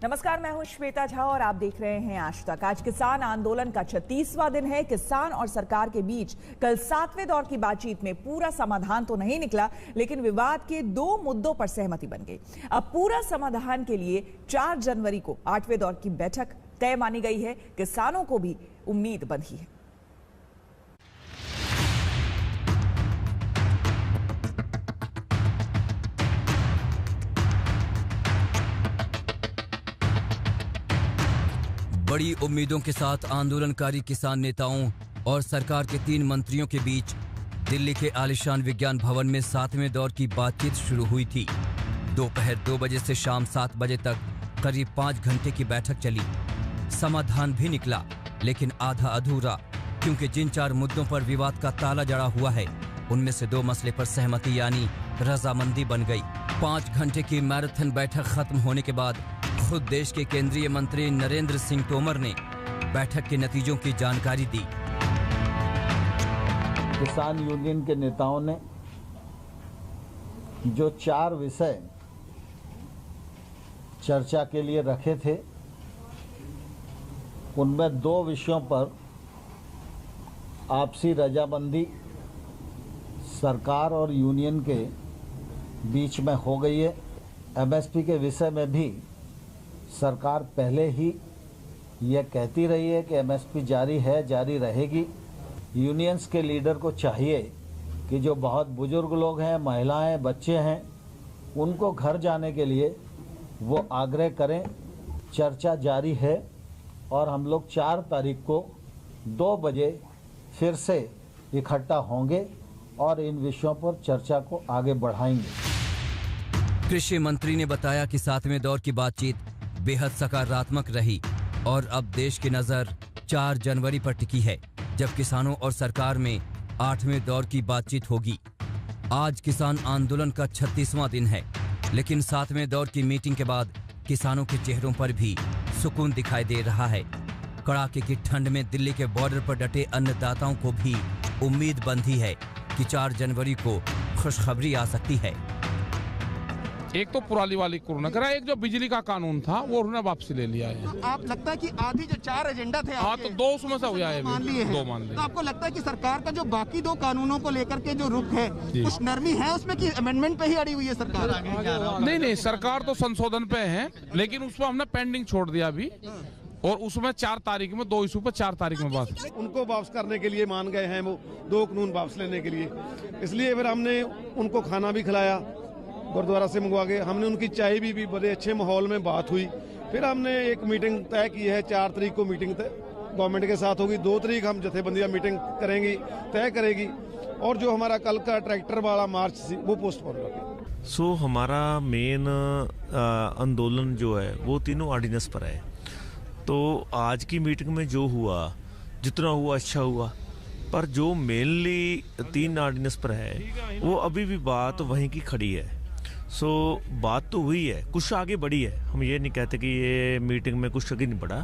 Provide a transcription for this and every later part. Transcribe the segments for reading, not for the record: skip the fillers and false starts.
नमस्कार, मैं हूं श्वेता झा और आप देख रहे हैं आज तक। आज किसान आंदोलन का 36वां दिन है। किसान और सरकार के बीच कल 7वें दौर की बातचीत में पूरा समाधान तो नहीं निकला, लेकिन विवाद के 2 मुद्दों पर सहमति बन गई। अब पूरा समाधान के लिए 4 जनवरी को 8वें दौर की बैठक तय मानी गई है। किसानों को भी उम्मीद बंधी है। बड़ी उम्मीदों के साथ आंदोलनकारी किसान नेताओं और सरकार के 3 मंत्रियों के बीच दिल्ली के आलीशान विज्ञान भवन में 7वें दौर की बातचीत शुरू हुई थी। दोपहर 2 बजे से शाम 7 बजे तक करीब 5 घंटे की बैठक चली। समाधान भी निकला, लेकिन आधा अधूरा, क्योंकि जिन 4 मुद्दों पर विवाद का ताला जड़ा हुआ है, उनमें से 2 मसले पर सहमति यानी रजामंदी बन गई। 5 घंटे की मैराथन बैठक खत्म होने के बाद खुद देश के केंद्रीय मंत्री नरेंद्र सिंह तोमर ने बैठक के नतीजों की जानकारी दी। किसान यूनियन के नेताओं ने जो 4 विषय चर्चा के लिए रखे थे, उनमें 2 विषयों पर आपसी रजामंदी सरकार और यूनियन के बीच में हो गई है। एमएसपी के विषय में भी सरकार पहले ही यह कहती रही है कि एमएसपी जारी है, जारी रहेगी। यूनियंस के लीडर को चाहिए कि जो बहुत बुजुर्ग लोग हैं, महिलाएं, बच्चे हैं, उनको घर जाने के लिए वो आग्रह करें। चर्चा जारी है और हम लोग 4 तारीख को 2 बजे फिर से इकट्ठा होंगे और इन विषयों पर चर्चा को आगे बढ़ाएंगे। कृषि मंत्री ने बताया कि 7वें दौर की बातचीत बेहद सकारात्मक रही और अब देश की नजर 4 जनवरी पर टिकी है, जब किसानों और सरकार में 8वें दौर की बातचीत होगी। आज किसान आंदोलन का 36वां दिन है, लेकिन 7वें दौर की मीटिंग के बाद किसानों के चेहरों पर भी सुकून दिखाई दे रहा है। कड़ाके की ठंड में दिल्ली के बॉर्डर पर डटे अन्नदाताओं को भी उम्मीद बंधी है कि 4 जनवरी को खुशखबरी आ सकती है। एक तो पुरानी वाली कोरोना करा, एक जो बिजली का कानून था वो उन्होंने वापसी ले लिया है। आप लगता है कि आधी जो 4 एजेंडा थे, हाँ, तो 2 उसमें से हो जाए, मान लिए हैं। 2 मान लिए। तो आपको लगता है कि सरकार का जो बाकी 2 कानूनों को लेकर के जो रुख है, कुछ नरमी है उसमें कि अमेंडमेंट पे ही अड़ी हुई है सरकार? नहीं, सरकार तो संशोधन पे है, लेकिन उसमें हमने पेंडिंग छोड़ दिया अभी, और उसमें 4 तारीख में 2 इशू पर 4 तारीख में बात। उनको वापस करने के लिए मान गए हैं, वो 2 कानून वापस लेने के लिए। इसलिए फिर हमने उनको खाना भी खिलाया गुरुद्वारा से मंगवा के। हमने उनकी चाय भी बड़े अच्छे माहौल में बात हुई। फिर हमने एक मीटिंग तय की है, 4 तारीख को मीटिंग गवर्नमेंट के साथ होगी। 2 तारीख हम जथेबंदियां मीटिंग करेंगी, तय करेगी, और जो हमारा कल का ट्रैक्टर वाला मार्च वो पोस्टपोन होगा। हमारा मेन आंदोलन जो है वो तीनों ऑर्डिनेंस पर है। तो आज की मीटिंग में जो हुआ, जितना हुआ अच्छा हुआ, पर जो मेनली 3 ऑर्डिनेंस पर है वो अभी भी बात वहीं की खड़ी है। बात तो हुई है, कुछ आगे बढ़ी है। हम ये नहीं कहते कि ये मीटिंग में कुछ आगे नहीं बढ़ा,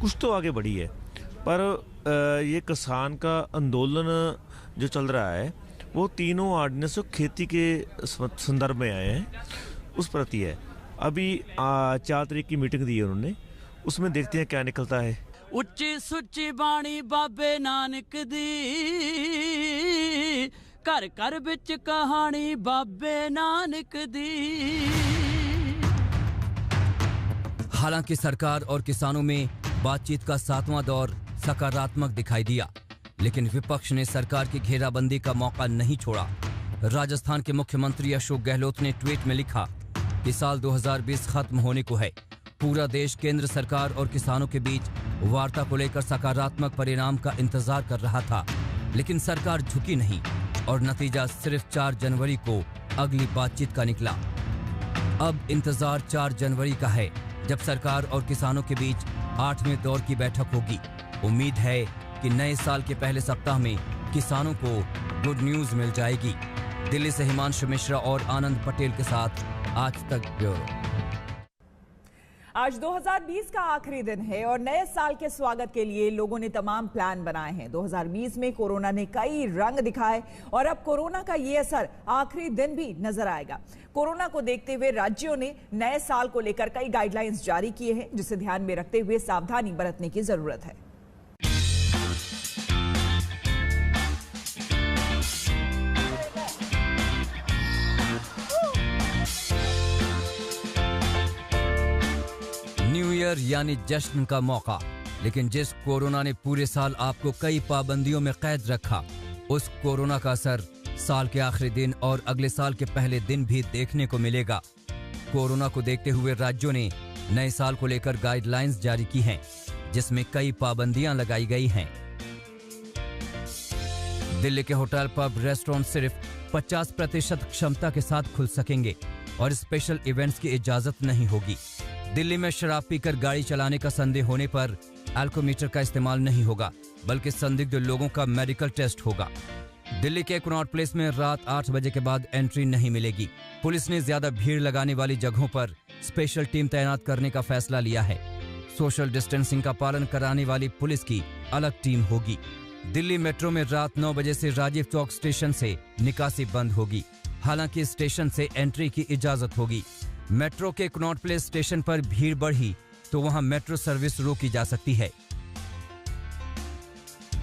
कुछ तो आगे बढ़ी है। पर ये किसान का आंदोलन जो चल रहा है वो तीनों ऑर्डिनेंस जो खेती के संदर्भ में आए हैं उस प्रति है। अभी 4 तारीख की मीटिंग दी है उन्होंने, उसमें देखते हैं क्या निकलता है। उच्ची सुच्ची बाणी बाबे नानक दी, घर घर बिच कहानी बाबे नानक दी। हालांकि सरकार और किसानों में बातचीत का 7वां दौर सकारात्मक दिखाई दिया, लेकिन विपक्ष ने सरकार की घेराबंदी का मौका नहीं छोड़ा। राजस्थान के मुख्यमंत्री अशोक गहलोत ने ट्वीट में लिखा कि साल 2020 खत्म होने को है। पूरा देश केंद्र सरकार और किसानों के बीच वार्ता को लेकर सकारात्मक परिणाम का इंतजार कर रहा था, लेकिन सरकार झुकी नहीं और नतीजा सिर्फ 4 जनवरी को अगली बातचीत का निकला। अब इंतजार 4 जनवरी का है, जब सरकार और किसानों के बीच 8वें दौर की बैठक होगी। उम्मीद है कि नए साल के पहले सप्ताह में किसानों को गुड न्यूज मिल जाएगी। दिल्ली से हिमांशु मिश्रा और आनंद पटेल के साथ आज तक ब्यूरो। आज 2020 का आखिरी दिन है और नए साल के स्वागत के लिए लोगों ने तमाम प्लान बनाए हैं। 2020 में कोरोना ने कई रंग दिखाए और अब कोरोना का ये असर आखिरी दिन भी नजर आएगा। कोरोना को देखते हुए राज्यों ने नए साल को लेकर कई गाइडलाइंस जारी किए हैं, जिसे ध्यान में रखते हुए सावधानी बरतने की जरूरत है। न्यू ईयर यानी जश्न का मौका, लेकिन जिस कोरोना ने पूरे साल आपको कई पाबंदियों में कैद रखा, उस कोरोना का असर साल के आखिरी दिन और अगले साल के पहले दिन भी देखने को मिलेगा। कोरोना को देखते हुए राज्यों ने नए साल को लेकर गाइडलाइंस जारी की हैं, जिसमें कई पाबंदियां लगाई गई हैं। दिल्ली के होटल, पब, रेस्टोरेंट सिर्फ 50% क्षमता के साथ खुल सकेंगे और स्पेशल इवेंट्स की इजाजत नहीं होगी। दिल्ली में शराब पीकर गाड़ी चलाने का संदेह होने पर एल्कोमीटर का इस्तेमाल नहीं होगा, बल्कि संदिग्ध लोगों का मेडिकल टेस्ट होगा। दिल्ली के कनॉट प्लेस में रात 8 बजे के बाद एंट्री नहीं मिलेगी। पुलिस ने ज्यादा भीड़ लगाने वाली जगहों पर स्पेशल टीम तैनात करने का फैसला लिया है। सोशल डिस्टेंसिंग का पालन कराने वाली पुलिस की अलग टीम होगी। दिल्ली मेट्रो में रात 9 बजे से राजीव चौक स्टेशन से निकासी बंद होगी, हालांकि स्टेशन से एंट्री की इजाजत होगी। मेट्रो के कनॉट प्लेस स्टेशन पर भीड़ बढ़ी तो वहां मेट्रो सर्विस रोकी जा सकती है।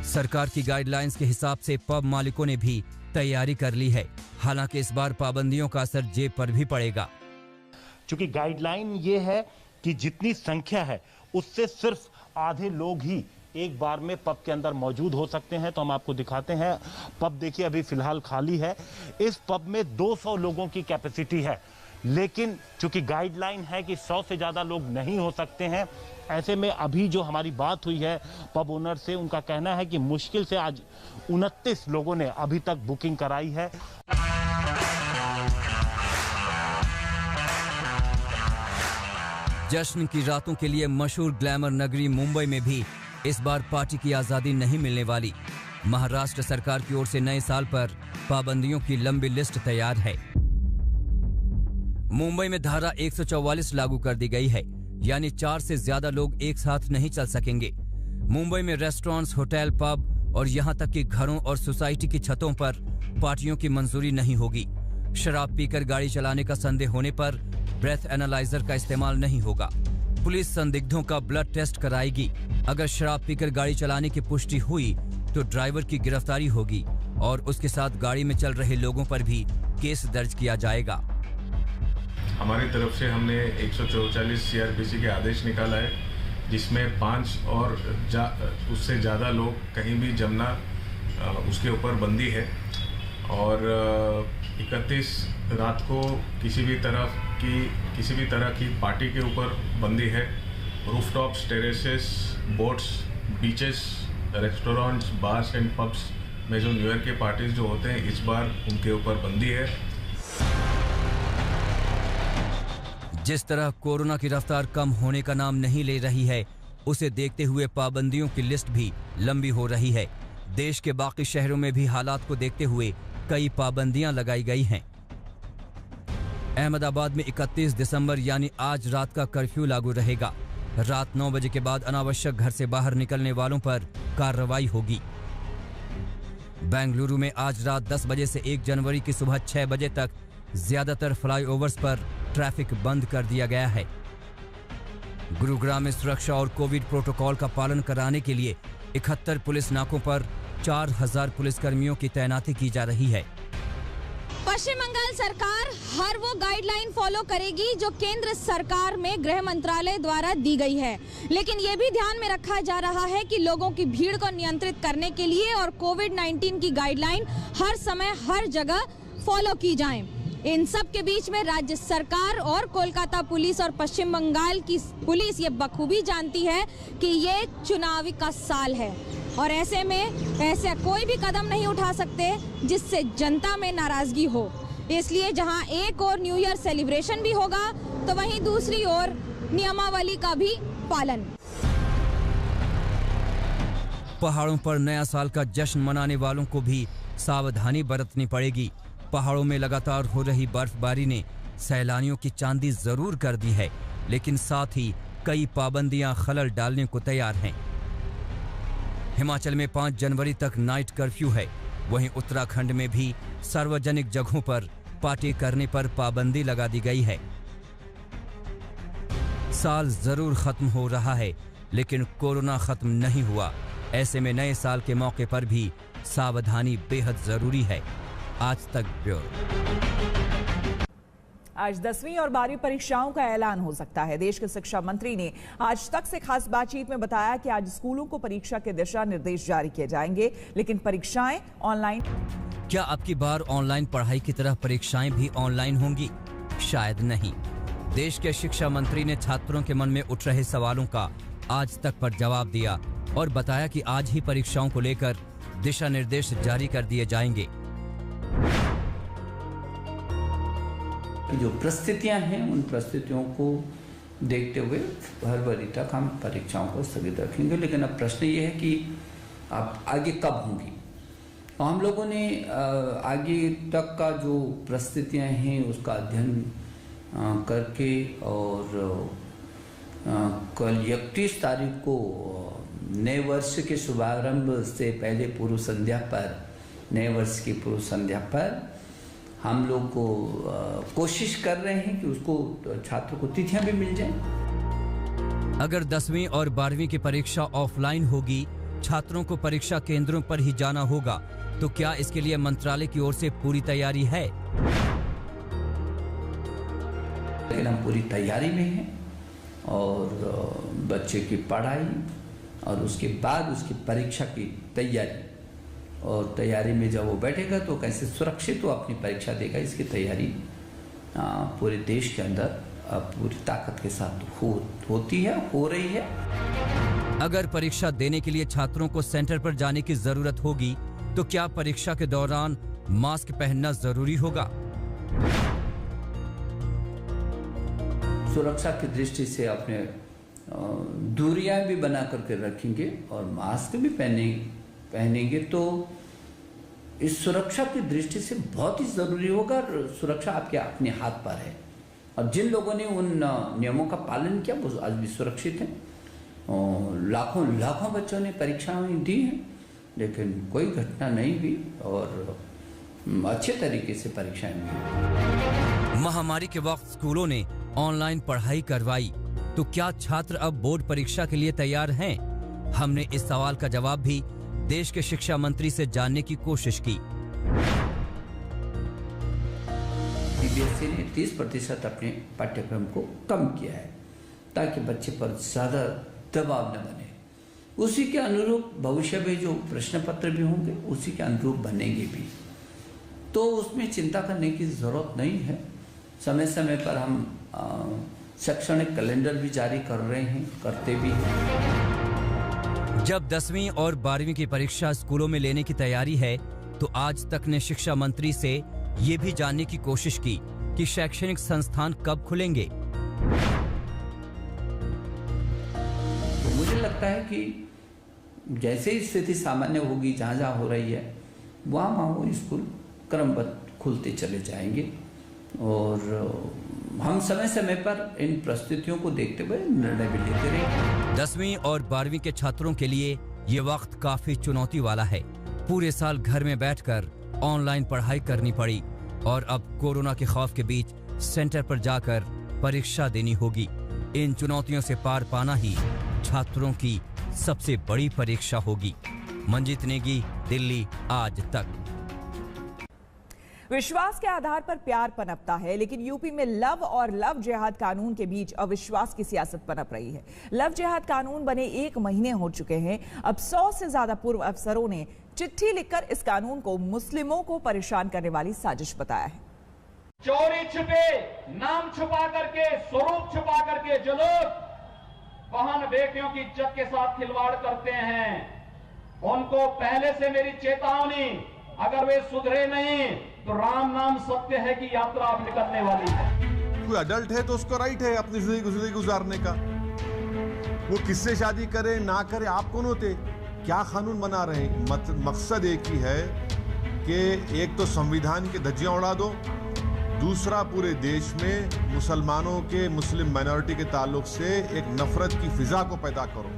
सरकार की गाइडलाइंस के हिसाब से पब मालिकों ने भी तैयारी कर ली है, हालांकि इस बार पाबंदियों का असर जेब पर भी पड़ेगा। क्योंकि गाइडलाइन ये है कि जितनी संख्या है उससे सिर्फ आधे लोग ही एक बार में पब के अंदर मौजूद हो सकते हैं। तो हम आपको दिखाते हैं, पब देखिए अभी फिलहाल खाली है। इस पब में 200 लोगों की कैपेसिटी है, लेकिन चूंकि गाइडलाइन है कि 100 से ज़्यादा लोग नहीं हो सकते हैं, ऐसे में अभी जो हमारी बात हुई है पब ओनर से, उनका कहना है कि मुश्किल से आज 29 लोगों ने अभी तक बुकिंग कराई है। जश्न की रातों के लिए मशहूर ग्लैमर नगरी मुंबई में भी इस बार पार्टी की आजादी नहीं मिलने वाली। महाराष्ट्र सरकार की ओर से नए साल पर पाबंदियों की लंबी लिस्ट तैयार है। मुंबई में धारा 144 लागू कर दी गई है, यानी 4 से ज्यादा लोग एक साथ नहीं चल सकेंगे। मुंबई में रेस्टोरेंट्स, होटल, पब और यहां तक कि घरों और सोसाइटी की छतों पर पार्टियों की मंजूरी नहीं होगी। शराब पीकर गाड़ी चलाने का संदेह होने पर ब्रेथ एनालाइजर का इस्तेमाल नहीं होगा। पुलिस संदिग्धों का ब्लड टेस्ट कराएगी। अगर शराब पीकर गाड़ी चलाने की पुष्टि हुई तो ड्राइवर की गिरफ्तारी होगी और उसके साथ गाड़ी में चल रहे लोगों पर भी केस दर्ज किया जाएगा। हमारी तरफ से हमने 144 CRPC के आदेश निकाला है, जिसमें 5 और उससे ज़्यादा लोग कहीं भी जमना, उसके ऊपर बंदी है। और 31 रात को किसी भी तरह की पार्टी के ऊपर बंदी है। Rooftops, terraces, boats, beaches, restaurants, bars and pubs में जो न्यू ईयर के पार्टीज जो होते हैं, इस बार उनके ऊपर बंदी है। जिस तरह कोरोना की रफ्तार कम होने का नाम नहीं ले रही है, उसे देखते हुए पाबंदियों की लिस्ट भी लंबी हो रही है। देश के बाकी शहरों में भी हालात को देखते हुए कई पाबंदियां लगाई गई हैं। अहमदाबाद में 31 दिसंबर यानी आज रात का कर्फ्यू लागू रहेगा। रात 9 बजे के बाद अनावश्यक घर से बाहर निकलने वालों पर कार्रवाई होगी। बेंगलुरु में आज रात 10 बजे से 1 जनवरी की सुबह 6 बजे तक ज्यादातर फ्लाईओवर्स पर ट्रैफिक बंद कर दिया गया है। गुरुग्राम में सुरक्षा और कोविड प्रोटोकॉल का पालन कराने के लिए 71 पुलिस नाकों पर 4000 पुलिसकर्मियों की तैनाती की जा रही है। पश्चिम बंगाल सरकार हर वो गाइडलाइन फॉलो करेगी जो केंद्र सरकार में गृह मंत्रालय द्वारा दी गई है, लेकिन ये भी ध्यान में रखा जा रहा है कि लोगों की भीड़ को नियंत्रित करने के लिए और कोविड-19 की गाइडलाइन हर समय हर जगह फॉलो की जाए। इन सब के बीच में राज्य सरकार और कोलकाता पुलिस और पश्चिम बंगाल की पुलिस ये बखूबी जानती है कि ये चुनावी का साल है और ऐसे में ऐसे कोई भी कदम नहीं उठा सकते जिससे जनता में नाराजगी हो। इसलिए जहां एक और न्यू ईयर सेलिब्रेशन भी होगा तो वहीं दूसरी ओर नियमावली का भी पालन। पहाड़ों पर नया साल का जश्न मनाने वालों को भी सावधानी बरतनी पड़ेगी। पहाड़ों में लगातार हो रही बर्फबारी ने सैलानियों की चांदी जरूर कर दी है, लेकिन साथ ही कई पाबंदियां खलल डालने को तैयार हैं। हिमाचल में 5 जनवरी तक नाइट कर्फ्यू है। वहीं उत्तराखंड में भी सार्वजनिक जगहों पर पार्टी करने पर पाबंदी लगा दी गई है। साल जरूर खत्म हो रहा है, लेकिन कोरोना खत्म नहीं हुआ। ऐसे में नए साल के मौके पर भी सावधानी बेहद जरूरी है। आज तक ब्यूरो। आज 10वीं और 12वीं परीक्षाओं का ऐलान हो सकता है। देश के शिक्षा मंत्री ने आज तक से खास बातचीत में बताया कि आज स्कूलों को परीक्षा के दिशा निर्देश जारी किए जाएंगे, लेकिन परीक्षाएं ऑनलाइन। क्या अब की बार ऑनलाइन पढ़ाई की तरह परीक्षाएं भी ऑनलाइन होंगी? शायद नहीं। देश के शिक्षा मंत्री ने छात्रों के मन में उठ रहे सवालों का आज तक पर जवाब दिया और बताया कि आज ही परीक्षाओं को लेकर दिशा निर्देश जारी कर दिए जाएंगे। जो परिस्थितियां हैं उन परिस्थितियों को देखते हुए फरवरी तक हम परीक्षाओं को स्थगित रखेंगे, लेकिन अब प्रश्न ये है कि अब आगे कब होंगी। तो हम लोगों ने आगे तक का जो परिस्थितियां हैं उसका अध्ययन करके और कल 31 तारीख को नए वर्ष के शुभारंभ से पहले पूर्व संध्या पर, नए वर्ष की पूर्व संध्या पर हम लोग को कोशिश कर रहे हैं कि उसको छात्रों को तिथियां भी मिल जाएं। अगर 10वीं और 12वीं की परीक्षा ऑफलाइन होगी, छात्रों को परीक्षा केंद्रों पर ही जाना होगा, तो क्या इसके लिए मंत्रालय की ओर से पूरी तैयारी है? लेकिन हम पूरी तैयारी में हैं और बच्चे की पढ़ाई और उसके बाद उसकी परीक्षा की तैयारी, और तैयारी में जब वो बैठेगा तो कैसे सुरक्षित वो अपनी परीक्षा देगा, इसकी तैयारी पूरे देश के अंदर पूरी ताकत के साथ होती है, हो रही है। अगर परीक्षा देने के लिए छात्रों को सेंटर पर जाने की जरूरत होगी, तो क्या परीक्षा के दौरान मास्क पहनना जरूरी होगा? सुरक्षा की दृष्टि से अपने दूरियां भी बना करके रखेंगे और मास्क भी पहनेंगे तो इस सुरक्षा की दृष्टि से बहुत ही जरूरी होगा। सुरक्षा आपके अपने हाथ पर है और जिन लोगों ने उन नियमों का पालन किया वो आज भी सुरक्षित हैं। लाखों बच्चों ने परीक्षाएं दी हैं, लेकिन कोई घटना नहीं हुई और अच्छे तरीके से परीक्षाएं हुई। महामारी के वक्त स्कूलों ने ऑनलाइन पढ़ाई करवाई, तो क्या छात्र अब बोर्ड परीक्षा के लिए तैयार हैं? हमने इस सवाल का जवाब भी देश के शिक्षा मंत्री से जानने की कोशिश की। सीबीएसई ने 30% अपने पाठ्यक्रम को कम किया है ताकि बच्चे पर ज्यादा दबाव न बने। उसी के अनुरूप भविष्य में जो प्रश्न पत्र भी होंगे उसी के अनुरूप बनेंगे भी, तो उसमें चिंता करने की जरूरत नहीं है। समय समय पर हम शैक्षणिक कैलेंडर भी जारी कर रहे हैं, करते भी हैं। जब 10वीं और 12वीं की परीक्षा स्कूलों में लेने की तैयारी है, तो आज तक ने शिक्षा मंत्री से ये भी जानने की कोशिश की कि शैक्षणिक संस्थान कब खुलेंगे। तो मुझे लगता है कि जैसे ही स्थिति सामान्य होगी, जहाँ जहाँ हो रही है वहाँ वो स्कूल क्रमबद्ध खुलते चले जाएंगे और हम समय समय पर इन परिस्थितियों को देखते हुए निर्णय भी लेते रहेंगे। 10वीं और 12वीं के छात्रों के लिए ये वक्त काफी चुनौती वाला है। पूरे साल घर में बैठकर ऑनलाइन पढ़ाई करनी पड़ी और अब कोरोना के खौफ के बीच सेंटर पर जाकर परीक्षा देनी होगी। इन चुनौतियों से पार पाना ही छात्रों की सबसे बड़ी परीक्षा होगी। मंजीत नेगी, दिल्ली आज तक। विश्वास के आधार पर प्यार पनपता है, लेकिन यूपी में लव और लव जिहाद कानून के बीच अविश्वास की सियासत पनप रही है। लव जिहाद कानून बने 1 महीने हो चुके हैं। अब 100 से ज्यादा पूर्व अफसरों ने चिट्ठी लिखकर इस कानून को मुस्लिमों को परेशान करने वाली साजिश बताया है। चोरी छिपे, नाम छुपा करके, स्वरूप छुपा करके जो लोग बहन बेटियों की इज्जत के साथ खिलवाड़ करते हैं, उनको पहले से मेरी चेतावनी, अगर वे सुधरे नहीं तो राम नाम सत्य है कि यात्रा अब निकलने वाली है। कोई अडल्ट है तो उसको राइट है अपनी जिंदगी गुजारने का। वो किससे शादी करे ना करे, आप कौन होते? क्या कानून बना रहे हैं? मकसद एक ही है कि एक तो संविधान की धज्जियां उड़ा दो दूसरा पूरे देश में मुसलमानों के, मुस्लिम माइनॉरिटी के ताल्लुक से एक नफरत की फिजा को पैदा करो।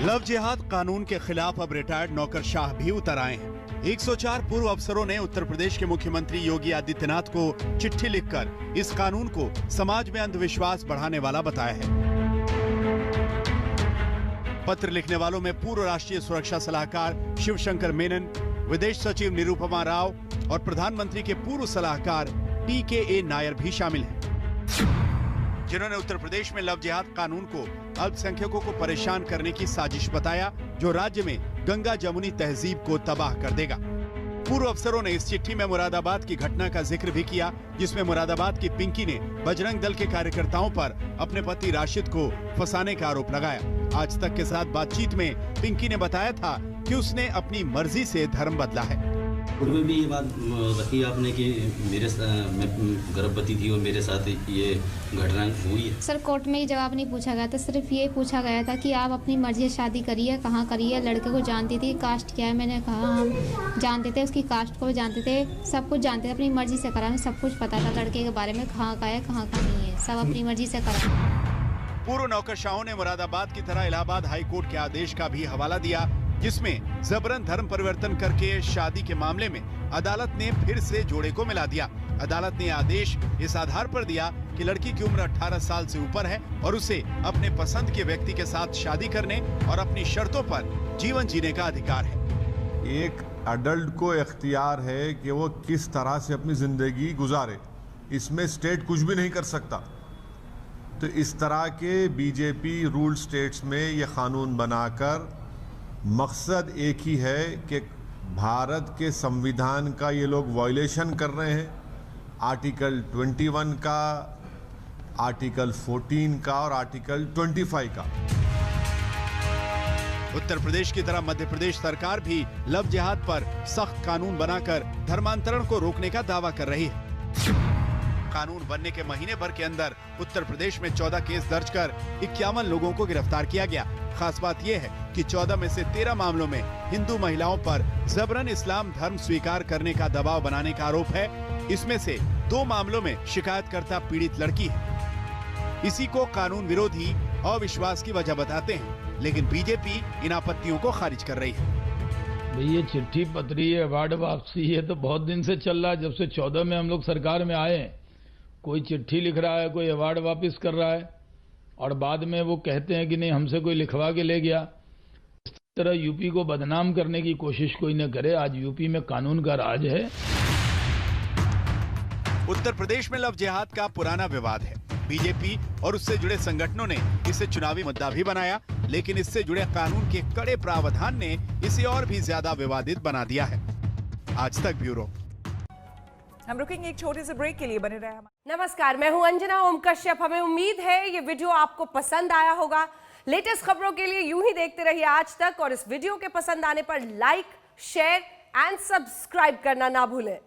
लव जिहाद कानून के खिलाफ अब रिटायर्ड नौकरशाह भी उतर आए हैं। 104 पूर्व अफसरों ने उत्तर प्रदेश के मुख्यमंत्री योगी आदित्यनाथ को चिट्ठी लिखकर इस कानून को समाज में अंधविश्वास बढ़ाने वाला बताया है। पत्र लिखने वालों में पूर्व राष्ट्रीय सुरक्षा सलाहकार शिवशंकर मेनन, विदेश सचिव निरुपमा राव और प्रधानमंत्री के पूर्व सलाहकार PKA नायर भी शामिल हैं, जिन्होंने उत्तर प्रदेश में लव जिहाद कानून को अल्पसंख्यकों को परेशान करने की साजिश बताया, जो राज्य में गंगा जमुनी तहजीब को तबाह कर देगा। पूर्व अफसरों ने इस चिट्ठी में मुरादाबाद की घटना का जिक्र भी किया, जिसमें मुरादाबाद की पिंकी ने बजरंग दल के कार्यकर्ताओं पर अपने पति राशिद को फंसाने का आरोप लगाया। आज तक के साथ बातचीत में पिंकी ने बताया था कि उसने अपनी मर्जी से धर्म बदला है। कोर्ट में भी ये बात रखी आपने कि मैं गर्भवती थी और मेरे साथ ये घटना हुई है। सर, कोर्ट में ये जवाब नहीं पूछा गया था, सिर्फ ये पूछा गया था कि आप अपनी मर्जी से शादी करिए, कहाँ करिए, लड़के को जानती थी, कास्ट क्या है। मैंने कहा हम जानते थे, उसकी कास्ट को भी जानते थे, सब कुछ जानते थे, अपनी मर्जी से करा। हमें सब कुछ पता था लड़के के बारे में, कहाँ का है, कहाँ का नहीं है, सब अपनी मर्जी से करा। पूर्व नौकरशाहों ने मुरादाबाद की तरह इलाहाबाद हाई कोर्ट के आदेश का भी हवाला दिया, जिसमें जबरन धर्म परिवर्तन करके शादी के मामले में अदालत ने फिर से जोड़े को मिला दिया। अदालत ने आदेश इस आधार पर दिया कि लड़की की उम्र 18 साल से ऊपर है और उसे अपने पसंद के व्यक्ति के साथ शादी करने और अपनी शर्तों पर जीवन जीने का अधिकार है। एक अडल्ट को इख्तियार है कि वो किस तरह से अपनी जिंदगी गुजारे, इसमें स्टेट कुछ भी नहीं कर सकता। तो इस तरह के बीजेपी रूल स्टेट्स में ये कानून बनाकर मकसद एक ही है कि भारत के संविधान का ये लोग वायलेशन कर रहे हैं, आर्टिकल 21 का, आर्टिकल 14 का और आर्टिकल 25 का। उत्तर प्रदेश की तरह मध्य प्रदेश सरकार भी लव जिहाद पर सख्त कानून बनाकर धर्मांतरण को रोकने का दावा कर रही है। कानून बनने के महीने भर के अंदर उत्तर प्रदेश में 14 केस दर्ज कर 51 लोगों को गिरफ्तार किया गया। खास बात यह है कि 14 में से 13 मामलों में हिंदू महिलाओं पर जबरन इस्लाम धर्म स्वीकार करने का दबाव बनाने का आरोप है। इसमें से 2 मामलों में शिकायतकर्ता पीड़ित लड़की है। इसी को कानून विरोधी अविश्वास की वजह बताते हैं, लेकिन बीजेपी इन आपत्तियों को खारिज कर रही है। ये चिट्ठी पत्री है, अवार्ड वापसी है, तो बहुत दिन से चल रहा है। जब से 14 में हम लोग सरकार में आए, कोई चिट्ठी लिख रहा है, कोई अवार्ड वापस कर रहा है और बाद में वो कहते हैं कि नहीं हमसे कोई लिखवा के ले गया। इस तरह यूपी को बदनाम करने की कोशिश कोई न करे। आज यूपी में कानून का राज है। उत्तर प्रदेश में लव जिहाद का पुराना विवाद है। बीजेपी और उससे जुड़े संगठनों ने इसे चुनावी मुद्दा भी बनाया, लेकिन इससे जुड़े कानून के कड़े प्रावधान ने इसे और भी ज्यादा विवादित बना दिया है। आज तक ब्यूरो। हम रुकेंगे एक छोटे से ब्रेक के लिए, बने रहे। नमस्कार, मैं हूं अंजना ओम कश्यप। हमें उम्मीद है ये वीडियो आपको पसंद आया होगा। लेटेस्ट खबरों के लिए यूं ही देखते रहिए आज तक और इस वीडियो के पसंद आने पर लाइक, शेयर एंड सब्सक्राइब करना ना भूलें।